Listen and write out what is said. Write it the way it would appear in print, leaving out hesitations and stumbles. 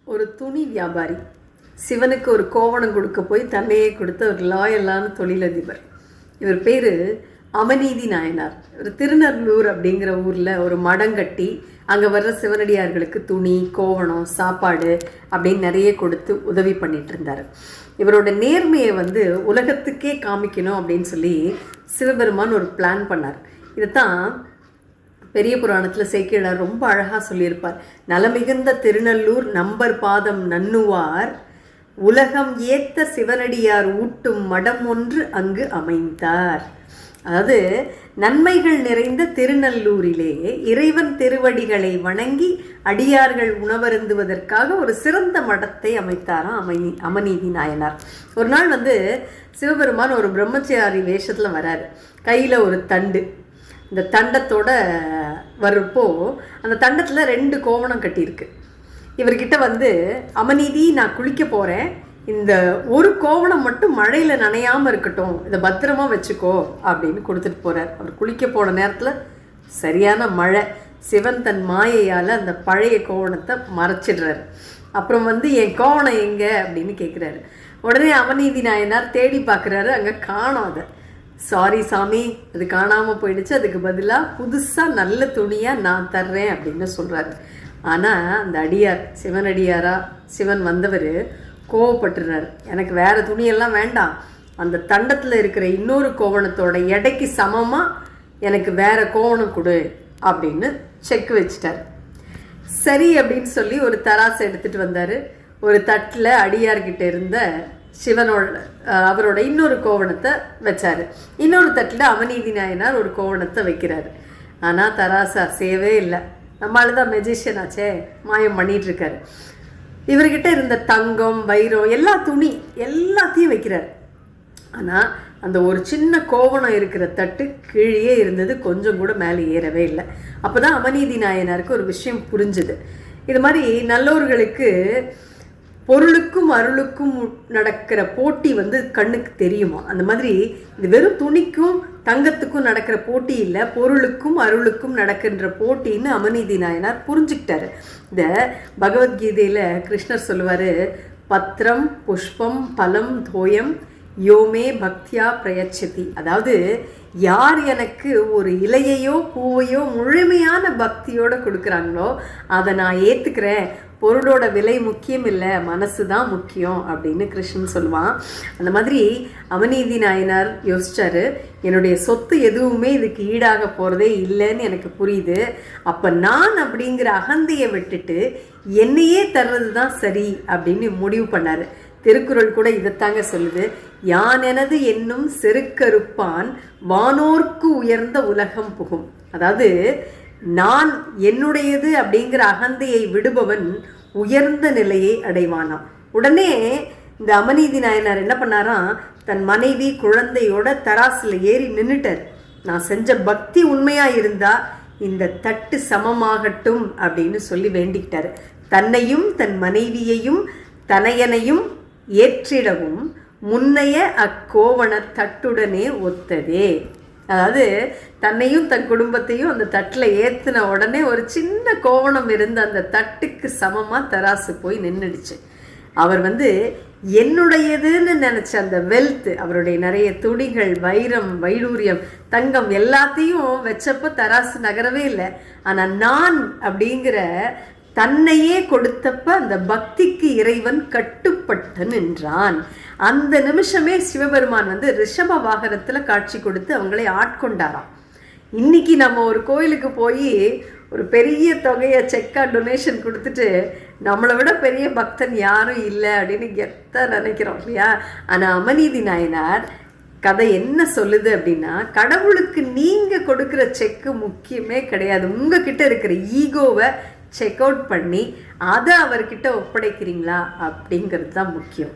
ஒரு துணி வியாபாரி சிவனுக்கு ஒரு கோவணம் கொடுக்க போய் தன்னையே கொடுத்த ஒரு லாயலான தொழிலதிபர். இவர் பேர் அமநீதி நாயனார். ஒரு திருநெல்லூர் அப்படிங்கிற ஊரில் ஒரு மடம் கட்டி அங்கே வர்ற சிவனடியார்களுக்கு துணி, கோவணம், சாப்பாடு அப்படின்னு நிறைய கொடுத்து உதவி பண்ணிட்டு இருந்தார். இவரோட நேர்மையை உலகத்துக்கே காமிக்கணும் அப்படின்னு சொல்லி சிவபெருமான் ஒரு பிளான் பண்ணார். இதைத்தான் பெரிய புராணத்தில் சேக்கிழார் ரொம்ப அழகாக சொல்லியிருப்பார். நலமிகுந்த திருநெல்லூர் நம்பர் பாதம் நன்னுவார், உலகம் ஏத்த சிவனடியார் ஊட்டும் மடம் ஒன்று அங்கு அமைந்தார். அதாவது நன்மைகள் நிறைந்த திருநெல்லூரிலே இறைவன் திருவடிகளை வணங்கி அடியார்கள் உணவருந்துவதற்காக ஒரு சிறந்த மடத்தை அமைத்தாராம் அமநீதி நாயனார். ஒரு நாள் சிவபெருமான் ஒரு பிரம்மச்சாரி வேஷத்தில் வராரு. கையில் ஒரு தண்டு. இந்த தண்டத்தோட வர்றப்போ அந்த தண்டத்தில் 2 கோவணம் கட்டியிருக்கு. இவர்கிட்ட அமநீதி, நான் குளிக்க போகிறேன், இந்த ஒரு கோவணம் மட்டும் மழையில் நனையாமல் இருக்கட்டும், இதை பத்திரமா வச்சுக்கோ அப்படின்னு கொடுத்துட்டு போகிறார். அவர் குளிக்க போன நேரத்தில் சரியான மழை. சிவன் தன் மாயையால் அந்த பழைய கோவணத்தை மறைச்சிடுறாரு. அப்புறம் என் கோவணம் எங்கே அப்படின்னு கேட்குறாரு. உடனே அமநீதி நாயனார் தேடி பார்க்குறாரு, அங்கே காணோம். அதை சாரி சாமி, அது காணாமல் போயிடுச்சு, அதுக்கு பதிலாக புதுசாக நல்ல துணியாக நான் தர்றேன் அப்படின்னு சொல்கிறாரு. ஆனால் அந்த அடியார், சிவனடியாரா சிவன் வந்தவர் கோவப்பட்டுறாரு. எனக்கு வேறு துணியெல்லாம் வேண்டாம், அந்த தண்டத்தில் இருக்கிற இன்னொரு கோவணத்தோட எடைக்கு சமமாக எனக்கு வேறு கோவணம் கொடு அப்படின்னு செக் வச்சிட்டார். சரி அப்படின்னு சொல்லி ஒரு தராசை எடுத்துகிட்டு வந்தார். ஒரு தட்டில் அடியார்கிட்ட இருந்த அவரோட இன்னொரு கோவணத்தை வச்சார். இன்னொரு தட்டில் அமநீதி நாயனார் ஒரு கோவணத்தை வைக்கிறாரு. ஆனால் தராசை அசையவே இல்லை. நம்மளால தான் மெஜிஷியன் ஆச்சே, மாயம் பண்ணிகிட்ருக்காரு. இவர்கிட்ட இருந்த தங்கம், வைரம், துணி எல்லாத்தையும் வைக்கிறார். ஆனால் அந்த ஒரு சின்ன கோவணம் இருக்கிற தட்டு கீழே இருந்தது, கொஞ்சம் கூட மேலே ஏறவே இல்லை. அப்போ தான் அமநீதி நாயனாருக்கு ஒரு விஷயம் புரிஞ்சுது. இது மாதிரி நல்லோர்களுக்கு பொருளுக்கும் அருளுக்கும் நடக்கிற போட்டி கண்ணுக்கு தெரியுமா? அந்த மாதிரி இது வெறும் துணிக்கும் தங்கத்துக்கும் நடக்கிற போட்டி இல்லை, பொருளுக்கும் அருளுக்கும் நடக்கின்ற போட்டின்னு அமநீதி நாயனார் புரிஞ்சுக்கிட்டாரு. இந்த பகவத்கீதையில் கிருஷ்ணர் சொல்லுவார், பத்திரம் புஷ்பம் பலம் தோயம் யோமே பக்தியா பிரயச்சதி. அதாவது யார் எனக்கு ஒரு இலையையோ பூவையோ முழுமையான பக்தியோடு கொடுக்குறாங்களோ அதை நான் ஏற்றுக்கிறேன், பொருளோட விலை முக்கியம் இல்லை, மனசு தான் முக்கியம் அப்படின்னு கிருஷ்ணன் சொல்லுவான். அந்த மாதிரி அமநீதி நாயனார் யோசிச்சாரு, என்னுடைய சொத்து எதுவுமே இதுக்கு ஈடாக போகிறதே இல்லைன்னு எனக்கு புரியுது. அப்போ நான் அப்படிங்கிற அகந்தையை விட்டுட்டு என்னையே தர்றது தான் சரி அப்படின்னு முடிவு பண்ணார். திருக்குறள் கூட இதைத்தாங்க சொல்லுது, யான் எனது என்னும் செருக்கறுப்பான் வானோர்க்கு உயர்ந்த உலகம் புகும். அதாவது நான் என்னுடையது அப்படிங்கிற அகந்தையை விடுபவன் உயர்ந்த நிலையை அடைவானாம். உடனே இந்த அமநீதி நாயனார் என்ன பண்ணாராம், தன் மனைவி குழந்தையோட தராசில் ஏறி நின்றுட்டார். நான் செஞ்ச பக்தி உண்மையாக இருந்தால் இந்த தட்டு சமமாகட்டும் அப்படின்னு சொல்லி வேண்டிக்கிட்டார். தன்னையும் தன் மனைவியையும் தனையனையும் ஏற்றிடவும் முன்னைய அக்கோவண தட்டுடனே ஒத்ததே. அதாவது தன்னையும் தன் குடும்பத்தையும் அந்த தட்டில் ஏற்றின உடனே ஒரு சின்ன கோவணம் இருந்த அந்த தட்டுக்கு சமமாக தராசு போய் நின்றுடுச்சு. அவர் என்னுடையதுன்னு நினச்ச அந்த வெல்த், அவருடைய நிறைய துணிகள், வைரம், வைடூரியம், தங்கம் எல்லாத்தையும் வச்சப்போ தராசு நகரவே இல்லை. ஆனால் நான் அப்படிங்கிற தன்னையே கொடுத்தப்ப அந்த பக்திக்கு இறைவன் கட்டுப்பட்டு நின்றான். அந்த நிமிஷமே சிவபெருமான் ரிஷப வாகனத்தில் காட்சி கொடுத்து அவங்களை ஆட்கொண்டாராம். இன்னைக்கு நம்ம ஒரு கோயிலுக்கு போய் ஒரு பெரிய தொகையை செக்காக டொனேஷன் கொடுத்துட்டு நம்மளை விட பெரிய பக்தன் யாரும் இல்லை அப்படின்னு கெத்தாக நினைக்கிறோம் இல்லையா? ஆனால் அமநீதி நாயனார் கதை என்ன சொல்லுது அப்படின்னா, கடவுளுக்கு நீங்கள் கொடுக்குற செக்கு முக்கியமே கிடையாது. உங்ககிட்ட இருக்கிற ஈகோவை செக் அவுட் பண்ணி அதை அவர்கிட்ட ஒப்படைக்கிறீங்களா அப்படிங்கிறது தான் முக்கியம்.